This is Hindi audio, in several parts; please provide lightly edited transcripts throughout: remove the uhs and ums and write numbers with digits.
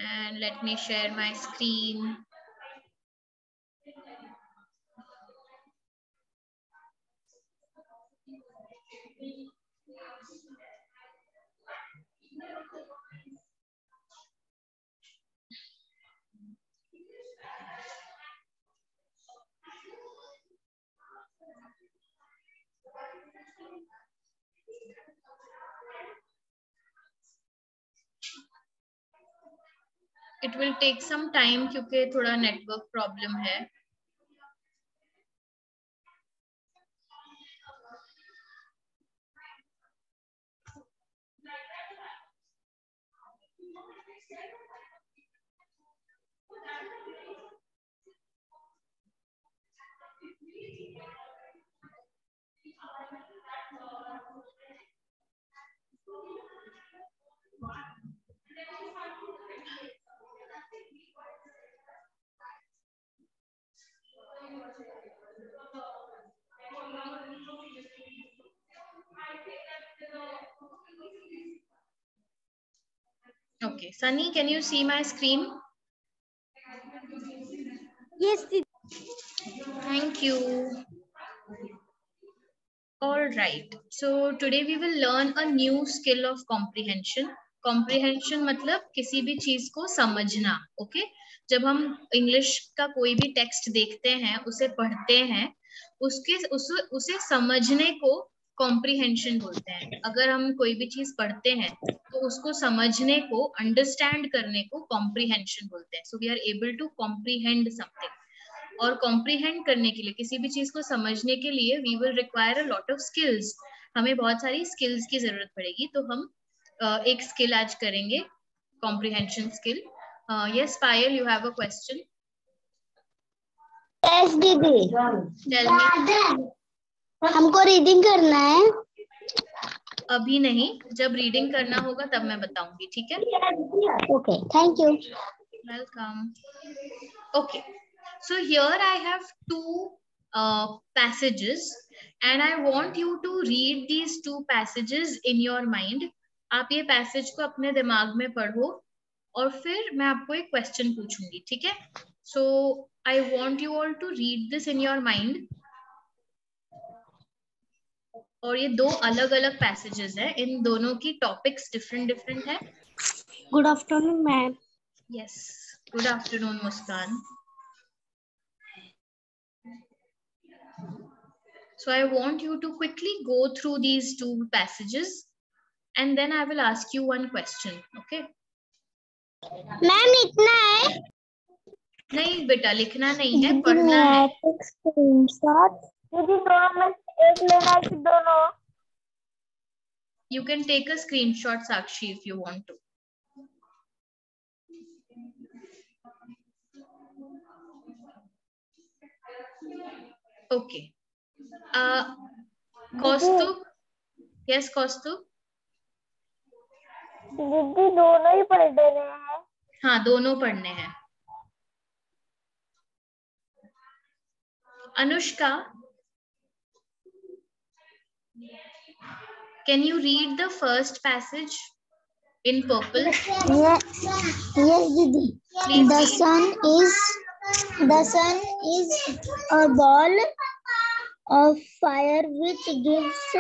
and let me share my screen. It will take some time क्योंकि थोड़ा network problem है. Okay, Sunny, can you see my screen? Yes, Didi. Thank you. All right. So today we will learn a new skill of comprehension. Comprehension मतलब किसी भी चीज को समझना. Okay? जब हम इंग्लिश का कोई भी टेक्स्ट देखते हैं, उसे पढ़ते हैं, उसे समझने को कॉम्प्रिहेंशन बोलते हैं. अगर हम कोई भी चीज पढ़ते हैं तो उसको समझने को, अंडरस्टैंड करने को कॉम्प्रिहेंशन बोलते हैं. So we are able to comprehend something. और कॉम्प्रिहेंड करने के लिए, किसी भी चीज को समझने के लिए we will require a lot of skills. हमें बहुत सारी स्किल्स की जरूरत पड़ेगी. तो हम एक स्किल आज करेंगे, comprehension skill. Yes Payal, you have a question. Yes दीदी. Tell me. हमको रीडिंग करना है. अभी नहीं, जब रीडिंग करना होगा तब मैं बताऊंगी. ठीक है? Okay, thank you. Welcome. Okay, so here I have two passages and I want you to read these two passages in your mind. आप ये पैसेज को अपने दिमाग में पढ़ो और फिर मैं आपको एक क्वेश्चन पूछूंगी. ठीक है? So I want you all to read this in your mind. और ये दो अलग अलग पैसेजेस हैं. इन दोनों की टॉपिक्स डिफरेंट है. Good afternoon ma'am. Yes. Good afternoon, Muskan. So I want you to quickly go through these two passages and then I will ask you one question. Okay? Ma'am लिखना है? नहीं बेटा, लिखना नहीं है, पढ़ना है. दीदी दोनों में एक लेना है कि दोनों? You can take a screenshot, Sakshi, if you want to. Okay. Kaustubh. Yes, Kaustubh. दीदी दोनों ही पढ़ रहे हैं. हाँ, दोनों पढ़ने हैं. Anushka, can you read the first passage in purple? Yes, Didi. Please The read. sun is a ball of fire which gives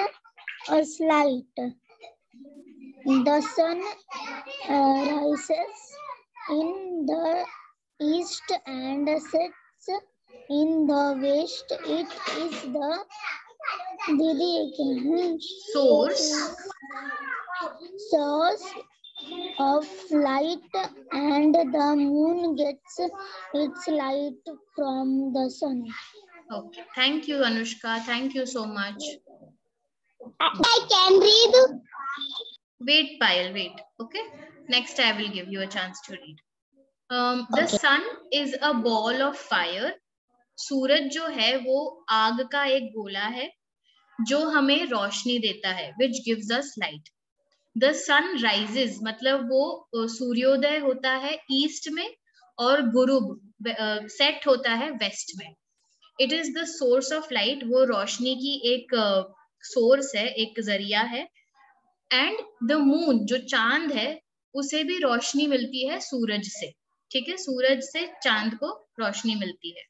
us light. The sun rises in the east and sets in the west. It is the source of light, and the moon gets its light from the sun. Okay. Thank you, Anushka. Thank you so much. I can read. Wait, Payal, wait. Okay. Next, I will give you a chance to read. The sun is a ball of fire. सूरज जो है वो आग का एक गोला है जो हमें रोशनी देता है, which gives us light. The sun rises मतलब वो सूर्योदय होता है ईस्ट में और गुरूब सेट होता है वेस्ट में. It is the source of light. वो रोशनी की एक सोर्स है, एक जरिया है. And the moon जो चांद है उसे भी रोशनी मिलती है सूरज से, ठीक है, सूरज से चांद को रोशनी मिलती है।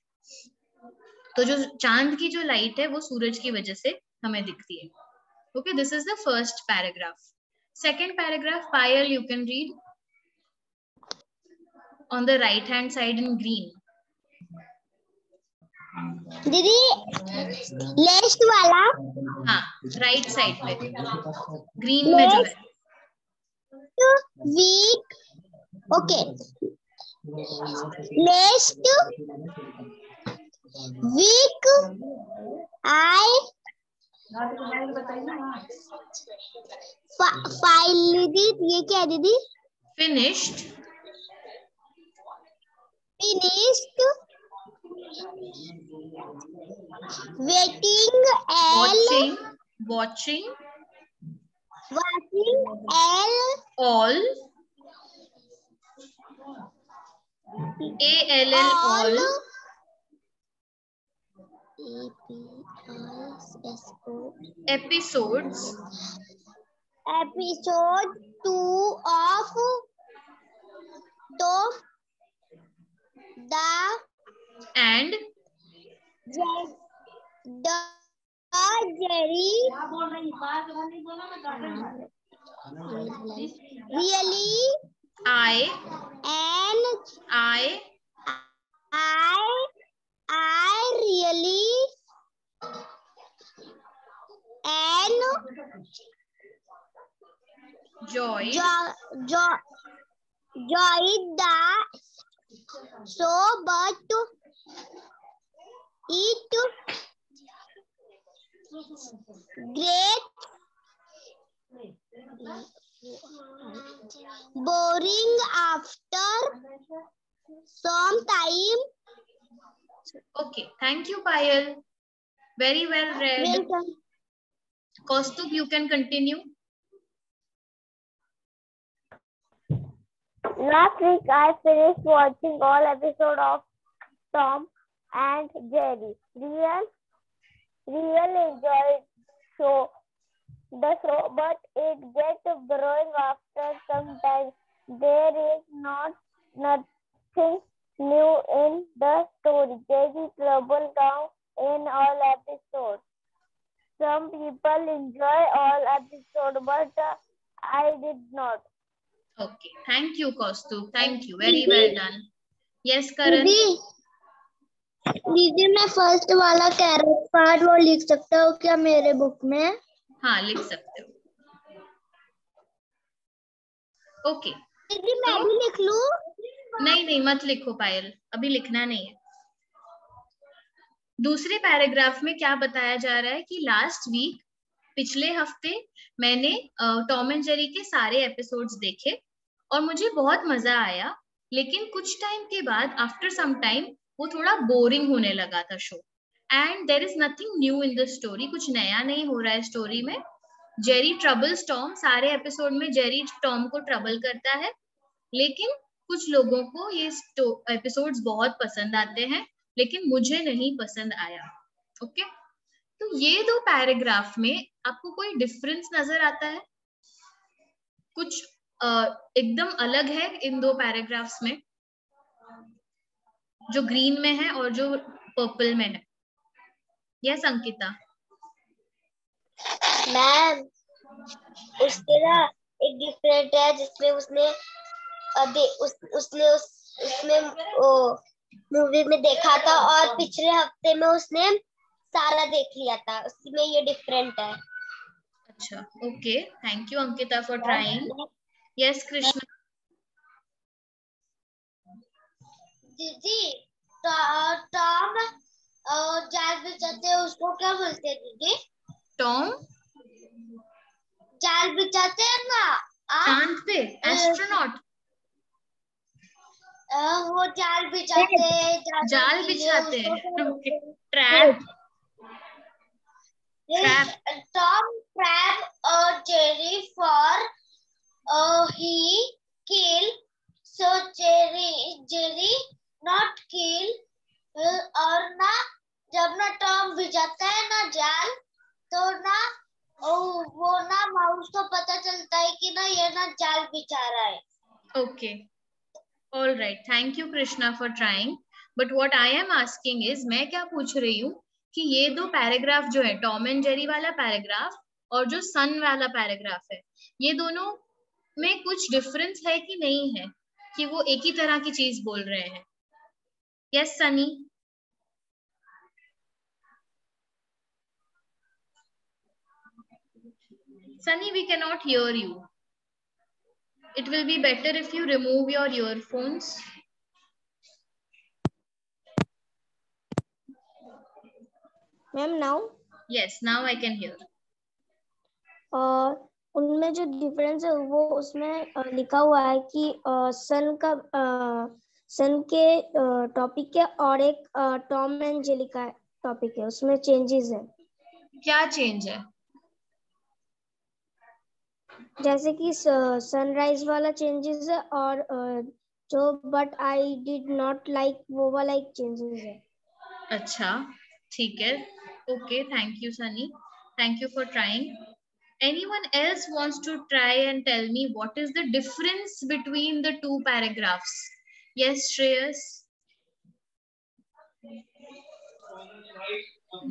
तो जो चांद की जो लाइट है वो सूरज की वजह से हमें दिखती है। Okay, this is the first paragraph. Second paragraph, Payal you can read on the right hand side in green. दीदी लेफ्ट वाला, हाँ, राइट साइड पे ग्रीन में जो है। Week, okay, left week I file. दीदी ये क्या है दीदी? Finished, finished waiting watching, watching all, all episodes episode 2 of Tom the and Jerry really I really and joy the show, but it great boring after some time. Okay, thank you Payal, very well read. Welcome. Kaustubh, you can continue. Last week, I finished watching all episodes of Tom and Jerry. Real enjoyed the show, but it gets boring after some time. There is nothing new in the story. Jerry trouble down in all episodes. Some people enjoy all episodes, but I did not. Okay, thank you Kaustubh, thank you, very well done. Yes Karan. दीदी मैं फर्स्ट वाला कैरेट पार्ट वो लिख सकता हूँ क्या मेरे बुक में? हाँ, लिख सकते हो। ओके, दीदी मैं भी लिख लूं? नहीं मत लिखो पायल, अभी लिखना नहीं है। दूसरे पैराग्राफ में क्या बताया जा रहा है कि लास्ट वीक, पिछले हफ्ते मैंने टॉम एंड जेरी के सारे एपिसोड्स देखे और मुझे बहुत मजा आया, लेकिन कुछ टाइम के बाद आफ्टर सम टाइम वो थोड़ा बोरिंग होने लगा था show, and there is nothing new in the story, कुछ नया नहीं हो रहा है स्टोरी में। जेरी ट्रबल्स टॉम, सारे एपिसोड में जेरी टॉम को ट्रबल करता है, लेकिन कुछ लोगों को ये एपिसोड्स बहुत पसंद आते हैं, लेकिन मुझे नहीं पसंद आया। ओके, तो ये दो पैराग्राफ में आपको कोई डिफरेंस नजर आता है? कुछ एकदम अलग है इन दो पैराग्राफ्स में, जो ग्रीन में है और जो पर्पल में है? यस अंकिता। मैम उसके ना एक डिफरेंट है जिसमें उसने मूवी में देखा था और पिछले हफ्ते में उसने सारा देख लिया था, उसमें ये डिफरेंट है। अच्छा, okay, thank you Ankita for trying. Yes Krishna. दीदी टॉम जाल बिछाते हैं उसको क्या बोलते हैं दीदी? टॉम जाल बिछाते हैं ना चांद पे, एस्ट्रोनॉट। वो जाल बिछाते हैं, trap. Tom trap Jerry for he kill, so Jerry not kill, और ना जब ना टॉम भिजाता है ना जाल, तो ना वो ना माउस को पता चलता है कि ना ये ना जाल बिछा रहा है, Okay. All right. Thank you, Krishna, for trying. But what I am asking is, मैं क्या पूछ रही हूँ कि ये दो पैराग्राफ जो है, टॉम एंड जेरी वाला पैराग्राफ और जो सन वाला पैराग्राफ है, ये दोनों में कुछ डिफरेंस है कि नहीं है, कि वो एक ही तरह की चीज बोल रहे हैं? Yes Sunny? Sunny, we cannot hear you. It will be better if you remove your earphones. Ma'am, now? Yes, now I can hear. उनमें जो डिफरेंस है वो उसमें लिखा हुआ है कि सन के टॉपिक है और एक टॉम एंड जेरी का टॉपिक है, उसमें चेंजेस है। क्या चेंज है? जैसे कि सनराइज वाला चेंजेस है और जो but I did not like वो वाला एक चेंजेस है। अच्छा, ठीक है। Okay, thank you Sunny, thank you for trying. Anyone else wants to try and tell me what is the difference between the two paragraphs? Yes, Shreyas?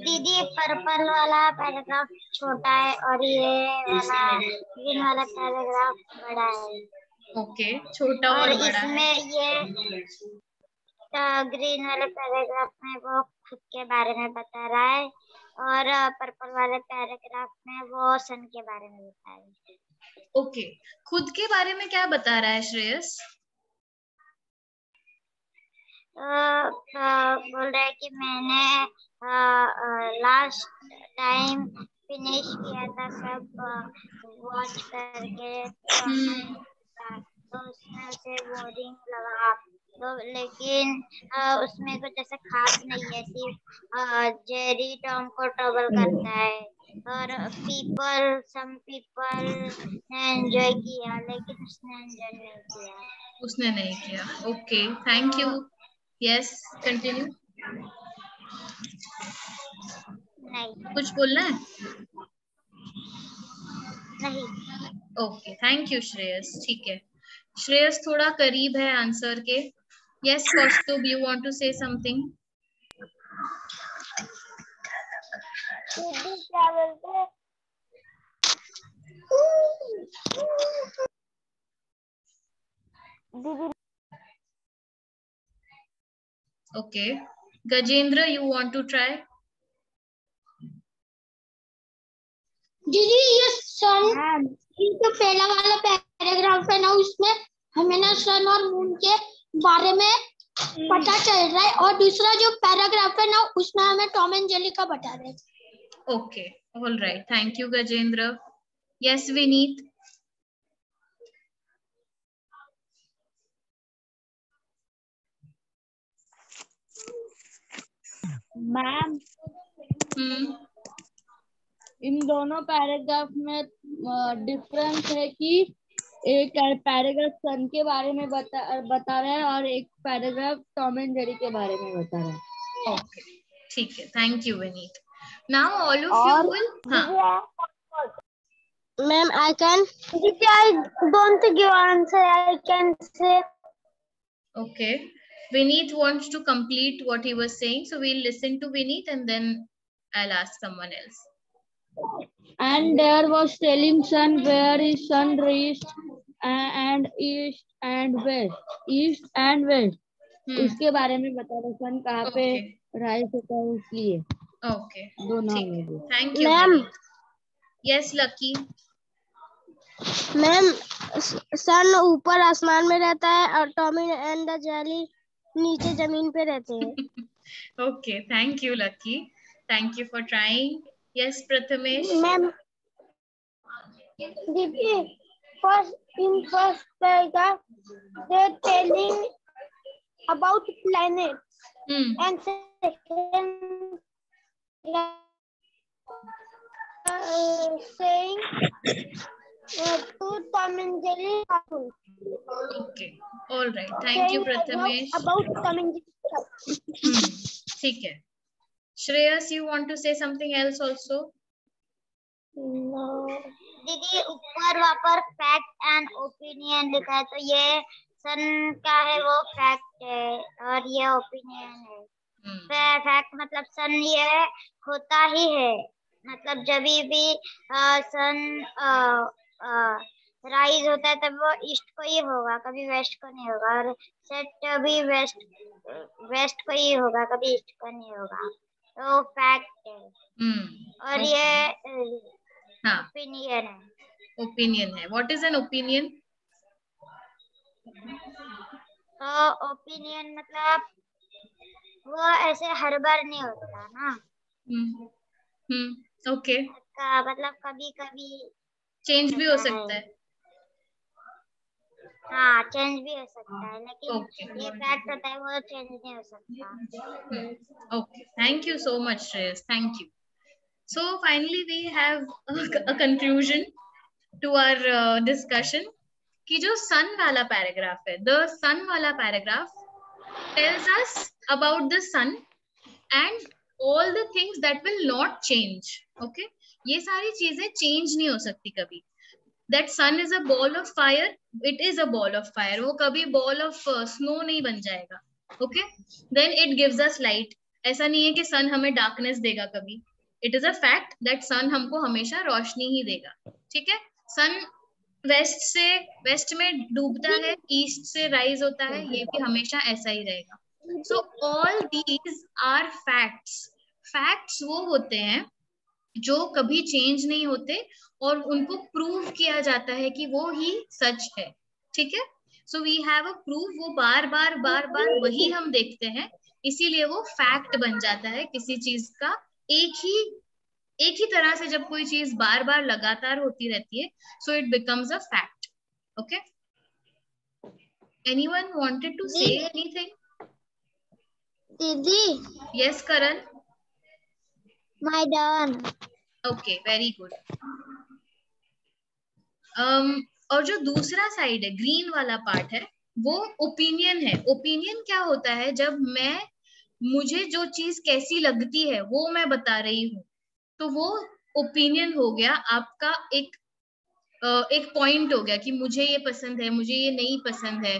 दीदी पर्पल वाला पैराग्राफ छोटा है और ये वाला ग्रीन वाला पैराग्राफ बड़ा है. ओके, छोटा और बड़ा इसमें है. ये ग्रीन वाले पैराग्राफ में वो खुद के बारे में बता रहा है और पर्पल वाले पैराग्राफ में वो सन के बारे में बता रहा है. ओके, खुद के बारे में क्या बता रहा है श्रेयस? बोल रहा है कि मैंने लास्ट टाइम फिनिश किया था सब वॉच करके, तो उसमें उसे बोरिंग लगा. तो लेकिन उसमें कुछ ऐसा खास नहीं है, सिर्फ जेरी टॉम को ट्रबल करता है और सम पीपल ने एंजॉय किया लेकिन उसने एंजॉय नहीं किया. उसने नहीं किया. Okay, thank you. Yes, continue. नहीं, कुछ बोलना है? नहीं. Okay, thank you Shreyas. ठीक है, श्रेयस थोड़ा करीब है आंसर के. Yes Kaustubh, you want to say something? क्या बोलते हैं? दीदी. Okay, Gajendra, you want to try? दीदी ये सन जो पहला वाला पैराग्राफ है ना, उसमें हमें ना सन और मून के बारे में पता चल रहा है और दूसरा जो पैराग्राफ है ना उसमें हमें टॉम एंड जेरी का बता रहे हैं. Okay, all right, thank you Gajendra. Yes Vineet? Ma'am, इन दोनों पैराग्राफ में डिफरेंस है कि एक पैराग्राफ सन के बारे में बता रहा है और एक पैराग्राफ टॉम एंड जेरी के बारे में बता रहा है. ओके, ठीक है, thank you Vineet. Now all of you will. Ma'am, I don't give answer. I can say. Okay, Vineet wants to complete what he was saying, so we'll listen to Vineet and then I'll ask someone else. And there was telling sun where is sun reached and east and west. उसके बारे में बता रहे, सन कहाँ पे राइज होता है इसलिए. ओके, दोनों. Thank you ma'am. Yes Lucky? Ma'am, sun ऊपर आसमान में रहता है और टॉम एंड जेरी नीचे जमीन पे रहते हैं. Okay, thank you Lucky, thank you for trying. Yes Prathamesh? Ma'am, दीदी first paragraph they telling about planets and second saying to Tom and Jerry cartoon. Okay, all right, thank you Prathamesh. About Tom and Jerry. ठीक है. Shreyas, you want to say something else also? दीदी ऊपर वहाँ पर फैक्ट एंड ओपिनियन लिखा है, तो ये सन का है वो फैक्ट है और ये ओपिनियन है। फैक्ट मतलब सन ये होता ही है, मतलब जब भी सन राइज होता है तब वो ईस्ट को ही होगा, कभी वेस्ट को नहीं होगा, और सेट भी वेस्ट को ही होगा, कभी ईस्ट को नहीं होगा। तो फैक्ट है और ये ओपिनियन है। ओपिनियन है। What is an opinion? तो ओपिनियन मतलब वो ऐसे हर बार नहीं होता ना। ओके। मतलब कभी कभी चेंज भी हो सकता है। हाँ चेंज भी हो सकता है, लेकिन ये फैक्ट होता है वो चेंज नहीं हो सकता। Okay, thank you so much Shreyas, thank you. So finally we have a conclusion to our discussion कि जो sun वाला पैराग्राफ है, the sun वाला paragraph tells us about the sun and all the things that will not change. Okay, ये सारी चीजें change नहीं हो सकती कभी. That sun is a ball of fire, it is a ball of fire. वो कभी ball of snow नहीं बन जाएगा. Okay, then it gives us light. ऐसा नहीं है कि sun हमें darkness देगा कभी. It is a fact that sun हमको हमेशा रोशनी ही देगा. ठीक है, sun वेस्ट में डूबता है, ईस्ट से राइज होता है, ये भी हमेशा ऐसा ही रहेगा. So all these are facts. Facts वो होते हैं जो कभी चेंज नहीं होते और उनको प्रूव किया जाता है कि वो ही सच है. ठीक है, so we have a proof. वो बार बार वही हम देखते हैं, इसीलिए वो फैक्ट बन जाता है किसी चीज का. एक ही तरह से जब कोई चीज बार बार लगातार होती रहती है, so it becomes a fact. Okay, anyone wanted to say anything? दीदी. Yes Karan. My done. Okay, very good. और जो दूसरा साइड है, ग्रीन वाला पार्ट है, वो ओपिनियन है. ओपिनियन क्या होता है? जब मुझे जो चीज कैसी लगती है वो मैं बता रही हूँ, तो वो ओपिनियन हो गया आपका. एक पॉइंट हो गया कि मुझे ये पसंद है, मुझे ये नहीं पसंद है.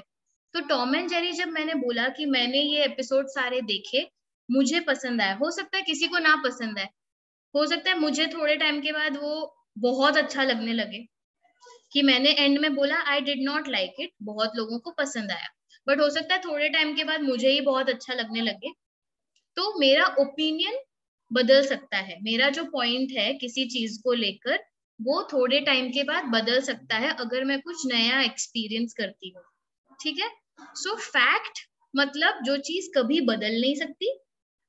तो टॉम एंड जेरी जब मैंने बोला कि मैंने ये एपिसोड सारे देखे, मुझे पसंद आया, हो सकता है किसी को ना पसंद आए, हो सकता है मुझे थोड़े टाइम के बाद वो बहुत अच्छा लगने लगे. कि मैंने एंड में बोला I did not like it, बहुत लोगों को पसंद आया, बट हो सकता है थोड़े टाइम के बाद मुझे ही बहुत अच्छा लगने लगे. तो मेरा ओपिनियन बदल सकता है. मेरा जो पॉइंट है किसी चीज को लेकर, वो थोड़े टाइम के बाद बदल सकता है अगर मैं कुछ नया एक्सपीरियंस करती हूँ. ठीक है, सो फैक्ट मतलब जो चीज कभी बदल नहीं सकती,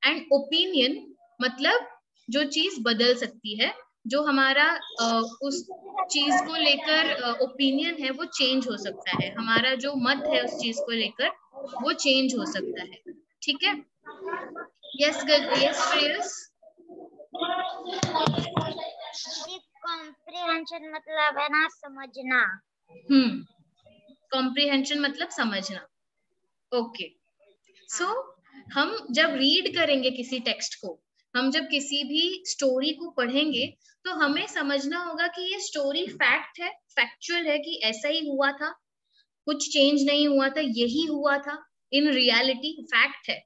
एंड ओपिनियन मतलब जो चीज बदल सकती है. जो हमारा उस चीज को लेकर ओपिनियन है वो चेंज हो सकता है. हमारा जो मत है उस चीज को लेकर वो चेंज हो सकता है. ठीक है, यस यस श्रेयस. कॉम्प्रिहेंशन मतलब है ना समझना. कॉम्प्रिहेंशन मतलब समझना. ओके, सो हम जब रीड करेंगे किसी टेक्स्ट को, हम जब किसी भी स्टोरी को पढ़ेंगे, तो हमें समझना होगा कि ये स्टोरी फैक्ट है, फैक्चुअल है, कि ऐसा ही हुआ था, कुछ चेंज नहीं हुआ था, यही हुआ था, इन रियलिटी फैक्ट है.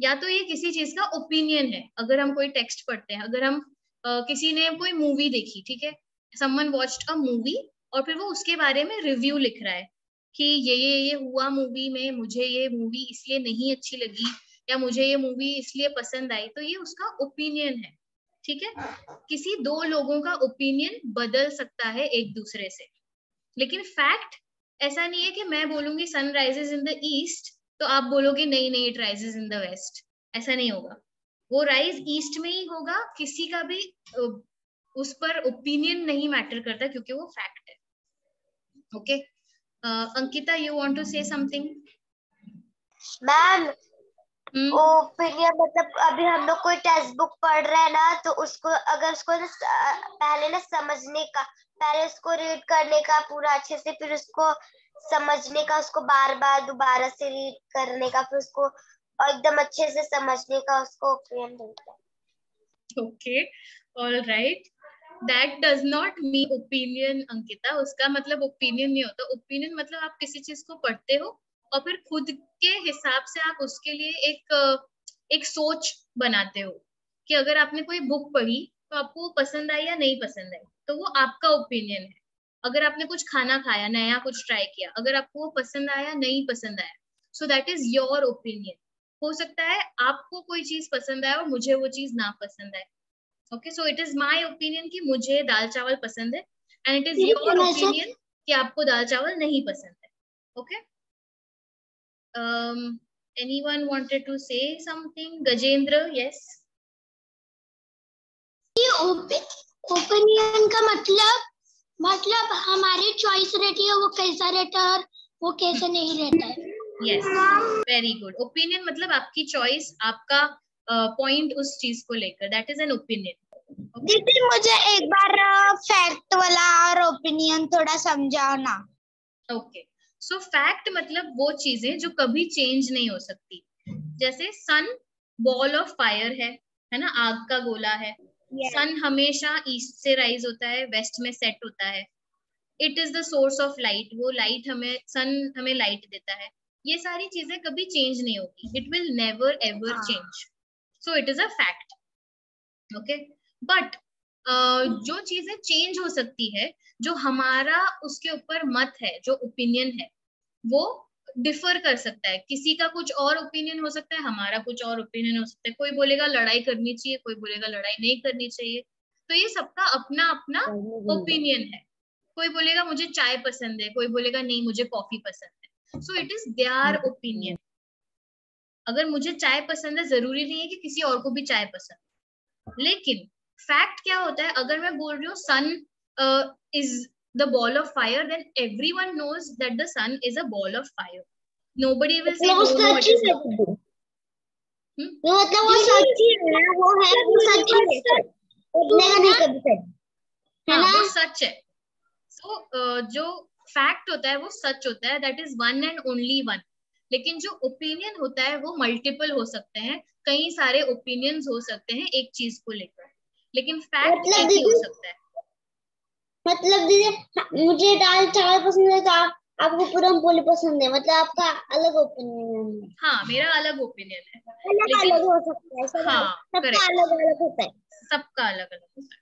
या तो ये किसी चीज का ओपिनियन है. अगर हम कोई टेक्स्ट पढ़ते हैं, अगर हम किसी ने कोई मूवी देखी, ठीक है, समवन वॉच्ड अ मूवी, और फिर वो उसके बारे में रिव्यू लिख रहा है कि ये हुआ मूवी में, मुझे ये मूवी इसलिए नहीं अच्छी लगी, या मुझे ये मूवी इसलिए पसंद आई, तो ये उसका ओपिनियन है. ठीक है, किसी दो लोगों का ओपिनियन बदल सकता है एक दूसरे से, लेकिन फैक्ट ऐसा नहीं है कि मैं बोलूंगी sun rises in the east तो आप बोलोगे नहीं नहीं it rises in the west. ऐसा नहीं होगा. वो राइज ईस्ट में ही होगा. किसी का भी उस पर ओपिनियन नहीं मैटर करता, क्योंकि वो फैक्ट है. Okay, Ankita, you want to say something? Ma'am, opinion मतलब अभी हम लोग कोई टेक्स्ट बुक पढ़ रहे हैं ना, तो उसको अगर उसको पहले ना समझने का, पहले उसको रीड करने का पूरा अच्छे से, फिर उसको समझने का, उसको बार बार दोबारा से रीड करने का, फिर उसको एकदम अच्छे से समझने का, उसको ओपिनियन बोलते हैं. Okay, all right. That does not mean opinion Ankita, उसका मतलब ओपिनियन नहीं होता। ओपिनियन मतलब आप किसी चीज को पढ़ते हो और फिर खुद के हिसाब से आप उसके लिए एक सोच बनाते हो कि अगर आपने कोई बुक पढ़ी तो आपको वो पसंद आई या नहीं पसंद आई, तो वो आपका ओपिनियन है। अगर आपने कुछ खाना खाया, नया कुछ ट्राई किया, अगर आपको वो पसंद आया नहीं पसंद आया, सो दैट इज योर ओपिनियन। हो सकता है आपको कोई चीज पसंद आए और मुझे वो चीज ना पसंद आए। Okay, so it is my opinion कि मुझे दाल चावल पसंद है, and it is your opinion कि आपको दाल चावल नहीं पसंद है। Okay, anyone wanted to say something? Gajendra, yes. Opinion का मतलब हमारी चॉइस रहती है, वो कैसा रहता है और वो कैसा नहीं रहता है। Yes, very good. ओपिनियन मतलब आपकी चॉइस, आपका पॉइंट उस चीज को लेकर, दैट इज एन ओपिनियन। दीदी मुझे एक बार फैक्ट वाला और ओपिनियन थोड़ा समझाओ ना। ओके, सो फैक्ट मतलब वो चीजें जो कभी चेंज नहीं हो सकती। जैसे सन बॉल ऑफ फायर है ना, आग का गोला है। सन हमेशा ईस्ट से राइज होता है, वेस्ट में सेट होता है। It is the source of light, वो लाइट सन हमें लाइट देता है। ये सारी चीजें कभी चेंज नहीं होगी, it will never ever change, so it is a fact. Okay, but जो चीजें चेंज हो सकती है, जो हमारा उसके ऊपर मत है, जो ओपिनियन है, वो डिफर कर सकता है। किसी का कुछ और ओपिनियन हो सकता है, हमारा कुछ और ओपिनियन हो सकता है। कोई बोलेगा लड़ाई करनी चाहिए, कोई बोलेगा लड़ाई नहीं करनी चाहिए। तो ये सबका अपना अपना ओपिनियन है। कोई बोलेगा मुझे चाय पसंद है, कोई बोलेगा नहीं मुझे कॉफी पसंद है। So it is their opinion. अगर मुझे चाय पसंद है, जरूरी नहीं है कि किसी और को भी चाय पसंद। लेकिन फैक्ट क्या होता है, अगर मैं बोल रही हूँ सन is the ball of fire, then everyone knows that the sun is a ball of fire. Nobody will say no, it is not. मतलब वो सच ही है, वो है, वो सच ही है, हाँ वो सच है। So जो फैक्ट होता है वो सच होता है, that is one and only one. लेकिन जो ओपिनियन होता है वो मल्टीपल हो सकते हैं, कई सारे ओपिनियंस हो सकते हैं एक चीज को लेकर, लेकिन फैक्ट एक ही हो सकता है। मतलब दीदी मुझे दाल चावल पसंद है, तो आपको पूरन पोली पसंद है, मतलब आपका अलग ओपिनियन है। हाँ, मेरा अलग ओपिनियन है, अलग हो सकता है। हाँ, सबका अलग अलग होता है, सबका अलग अलग होता है।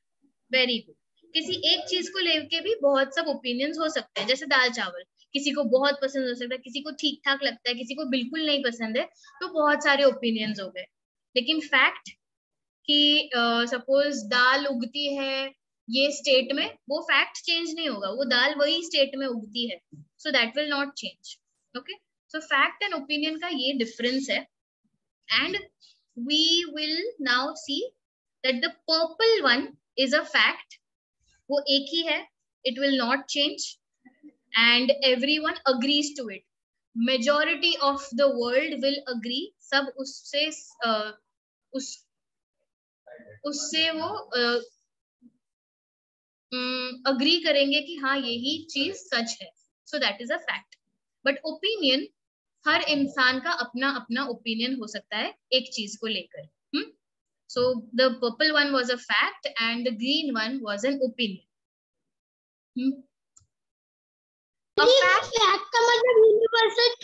Very good. किसी एक चीज को लेके भी बहुत सब ओपिनियंस हो सकते हैं। जैसे दाल चावल, किसी को बहुत पसंद हो सकता है, किसी को ठीक ठाक लगता है, किसी को बिल्कुल नहीं पसंद है, तो बहुत सारे ओपिनियंस हो गए। लेकिन फैक्ट कि सपोज दाल उगती है ये स्टेट में, वो फैक्ट चेंज नहीं होगा, वो दाल वही स्टेट में उगती है, so that will not change. Okay, so fact and opinion का ये डिफरेंस है। And we will now see that the purple one is a fact, वो एक ही है, it will not change and everyone agrees to it. Majority of the world will agree, सब उससे वो अग्री करेंगे कि हाँ यही चीज सच है, so that is a fact. But opinion, हर इंसान का अपना अपना ओपिनियन हो सकता है एक चीज को लेकर। So the purple one was a fact and the green one was an opinion. Fact का मतलब यूनिवर्सल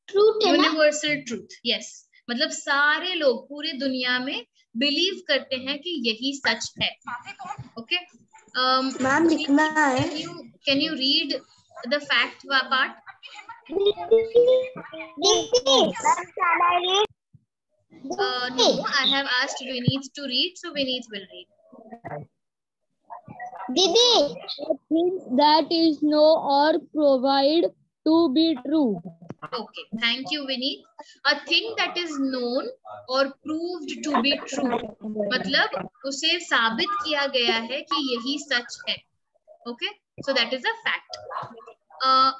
ट्रूथ है ना? Universal truth, yes. मतलब सारे लोग पूरी दुनिया में बिलीव करते हैं कि यही सच है। ओके, मैम लिखना है। Can you read the fact part? No, I have asked Vineet to read, so Vineet will read. Didi, things that is known or provide to be true. Okay, thank you Vineet. A thing that is known or proved to be true, मतलब उसे साबित किया गया है कि यही सच है। Okay, so that is a fact.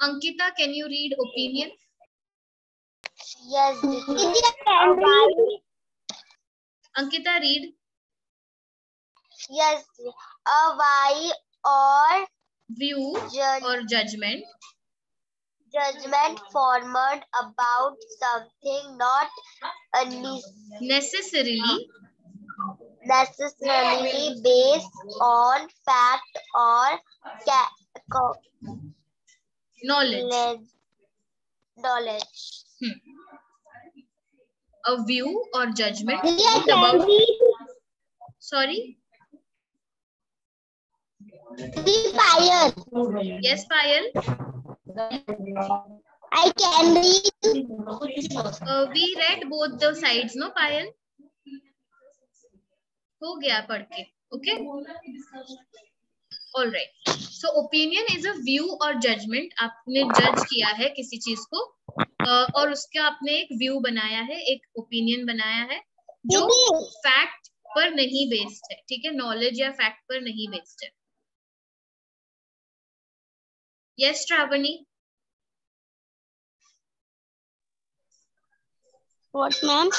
Ankita, can you read opinion? Yes, Didi. Ankita, read. Yes, a why or view or judgment formed about something, not necessarily necessarily based on fact or knowledge. Knowledge. A view or judgment Didi, about. Sorry. Payal. Yes, Payal. I can read. We read both the sides, no, Payal? हो गया पढ़ के. Okay. All right. So opinion is a view or judgment. आपने जज किया है किसी चीज को और उसका आपने एक व्यू बनाया है, एक ओपिनियन बनाया है जो फैक्ट पर नहीं बेस्ड है. ठीक है, नॉलेज या फैक्ट पर नहीं बेस्ड है. Yes, Shravani. What, ma'am?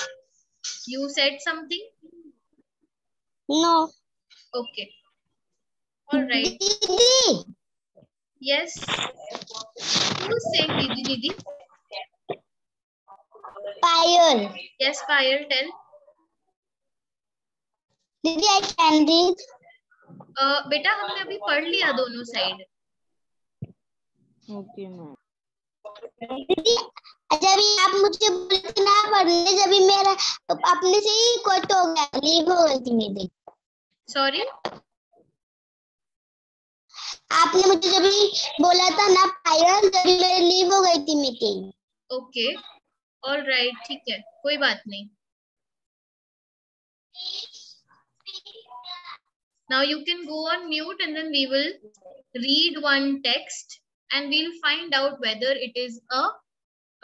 You said something? No. Okay. All right. Didi. Yes. Who's saying Didi, Didi? Payal. Yes, Payal, tell. Didi, I can read. बेटा हमने अभी पढ़ लिया दोनों साइड. Okay ma'am. दीदी जब आप मुझे बोले थे ना पढ़ने, जब मेरा तो अपने से ही कट हो गया, लीव हो गई थी मेरी. सॉरी, आपने मुझे जब बोला था ना पायल, जब मेरी लीव हो गई थी मीटिंग. ओके, ऑल राइट, ठीक है, कोई बात नहीं. Now you can go on mute and then we will read one text and we'll find out whether it is a,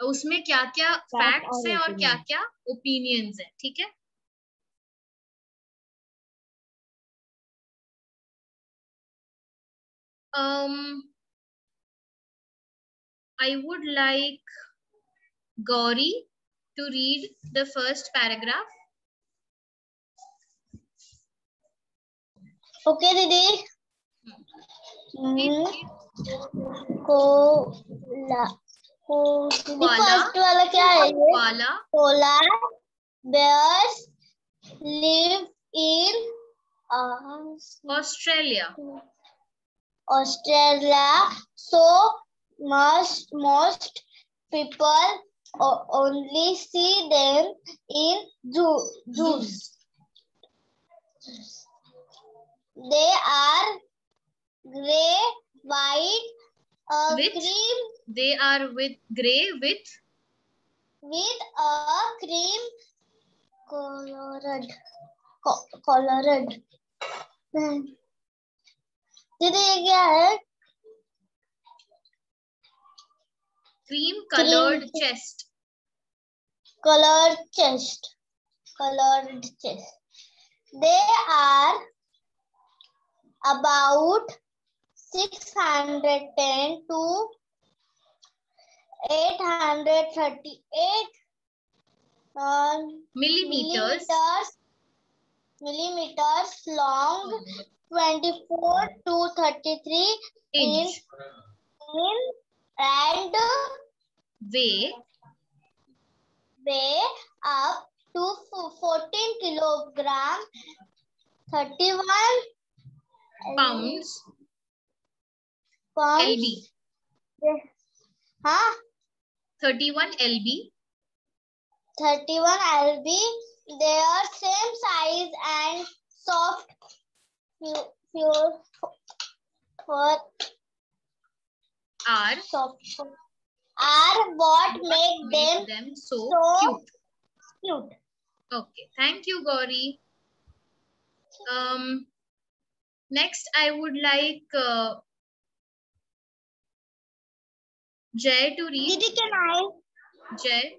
उसमें क्या क्या facts है और क्या क्या opinions है. ठीक है. I would like Gauri to read the first paragraph. Okay दीदी. फर्स्ट वाला क्या है? Cola bears live in Australia. So most people only see them in zoos. They are grey, white, cream. They are with grey with a cream colored. दीदी ये क्या है? cream colored chest. Colored chest. They are about 610 to 838 millimeters long, 24 to 33 inch and weigh up to 14 kilogram, 31 pounds. LB. हाँ. 31 LB. 31 LB. They are same size and soft, pure for are what make them so cute. Okay, thank you, Gauri. Next, I would like Jay to read. Didi, can I? Jay.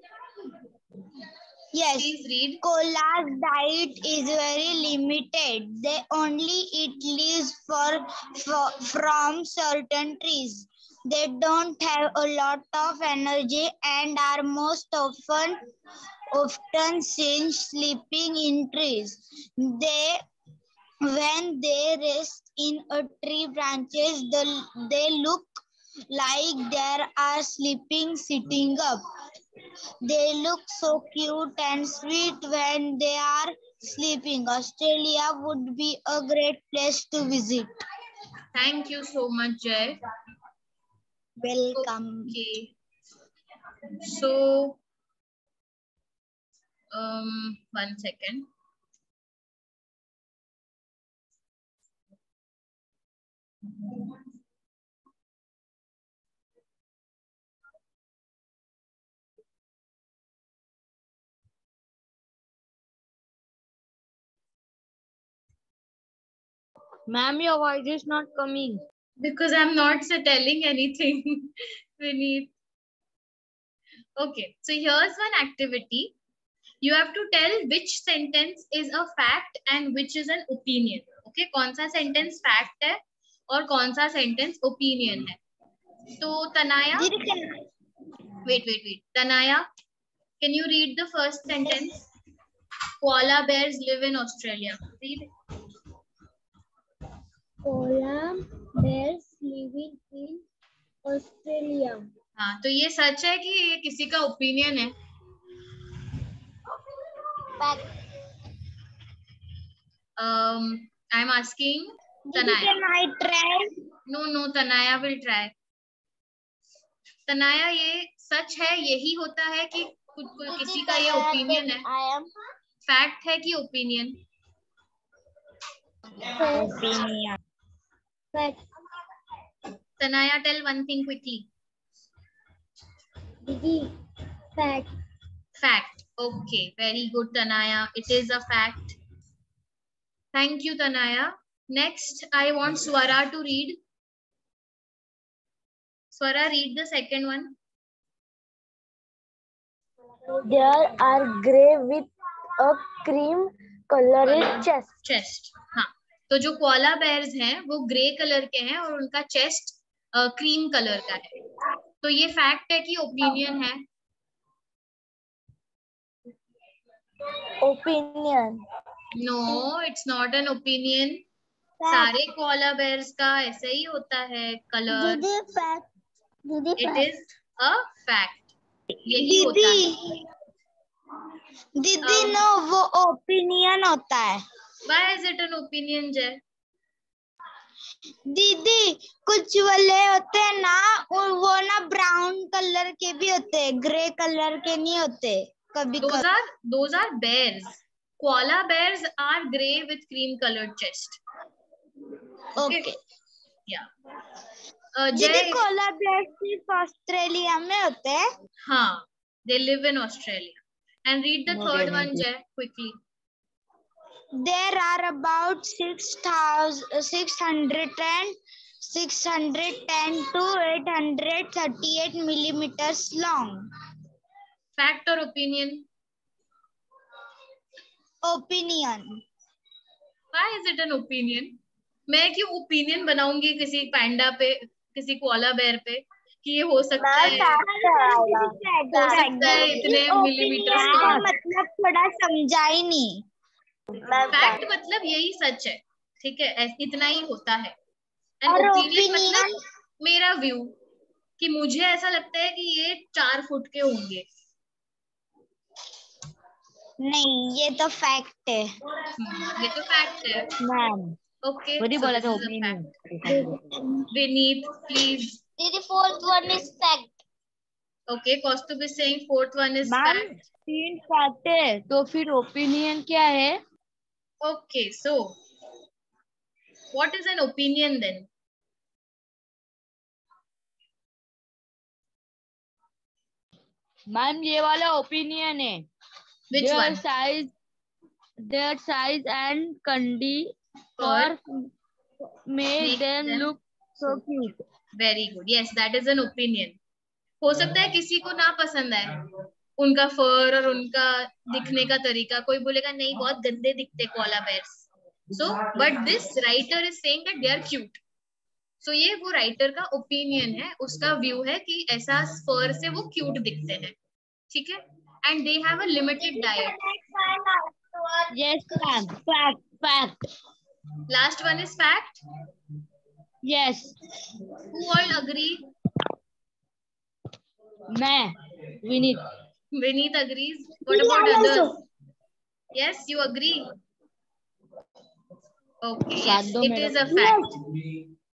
Yes. Please read. Koala's diet is very limited. They only eat leaves from certain trees. They don't have a lot of energy and are most often seen sleeping in trees. When they rest in a tree branches, they look like they are sleeping sitting up. They look so cute and sweet when they are sleeping. Australia would be a great place to visit. Thank you so much, Jay. Welcome. Okay. So, 1 second. Ma'am, your voice is not coming. Because I'm not telling anything. Vineet. Okay, so here's one activity. You have to tell which sentence is a fact and which is an opinion. Okay, कौन सा sentence fact है और कौन सा sentence opinion है. So Tanaya, wait. Tanaya, can you read the first sentence? Koala bears live in Australia. Read. Koala bears living in Australia. हाँ, तो ये सच है कि ये किसी का ओपिनियन है? I'm asking Tanaya. Can I try? No, Tanaya will try. Tanaya, ये सच है, यही होता है कि किसी का ये ओपिनियन है? फैक्ट है कि opinion? Opinion. Fact. Tanaya, tell one thing quickly. Didi. Fact. Fact. Okay, very good, Tanaya. It is a fact. Thank you, Tanaya. Next, I want Swara to read. Swara, read the second one. There are grey with a cream colored chest. Chest. हाँ, तो जो कोआला बेयर्स हैं वो ग्रे कलर के हैं और उनका चेस्ट क्रीम कलर का है. तो ये फैक्ट है कि ओपिनियन है? Opinion. No, it's not an opinion. सारे कोआला बेयर्स का ऐसे ही होता है colour. Fact. It is a fact. यही होता है. दीदी नो वो ओपिनियन होता है. Why is it an opinion, Jay? दीदी कुछ वाले होते हैं ना, और वो ना ब्राउन कलर के भी होते हैं, ग्रे कलर के नहीं होते कभी. Those are bears. Koala bears are grey with cream colored chest. Okay. Yeah. दीदी कोला बेयर सिर्फ ऑस्ट्रेलिया में होते हैं? हाँ, they live in Australia. And read the third one, Jay, quickly. There are about 610 to 838 millimeters long. Fact or opinion? Opinion. Why is it an opinion? मैं क्यों ओपिनियन बनाऊंगी किसी पैंडा पे, किसी कोआला बेयर पे कि ये हो सकता है, इतने मिलीमीटर का. मतलब थोड़ा समझा ही नहीं. फैक्ट मतलब यही सच है, ठीक है, इतना ही होता है. एंड ओपिनियन मतलब मेरा व्यू कि मुझे ऐसा लगता है कि ये 4 फुट के होंगे. नहीं, ये तो फैक्ट है. ये तो फैक्ट है मैम. ओके, वही बोला था ओपिनियन. विनीत प्लीज. दीदी fourth one is fact. Okay, Kaustubh is saying fourth one is fact. 3 fact है तो फिर ओपिनियन क्या है? Okay, so what is an opinion then? Ma'am ये वाला ओपिनियन है. Which one? Their size and for make them look so cute. Very good. Yes, that is an opinion. हो सकता है किसी को ना पसंद आए उनका फर और उनका दिखने का तरीका. कोई बोलेगा नहीं बहुत गंदे दिखते koala bears. So, but this writer is saying that they are cute. So ये वो राइटर का ओपिनियन है, उसका व्यू है कि ऐसा फर से वो क्यूट दिखते हैं, ठीक है. And they have a limited diet. Yes, ma'am. Fact. Last one is fact. Yes. Who all agree? मैं. Vineet. Vineet agrees. What about others? Yes, you agree? Okay, yes, सात दो it मेरा is a fact.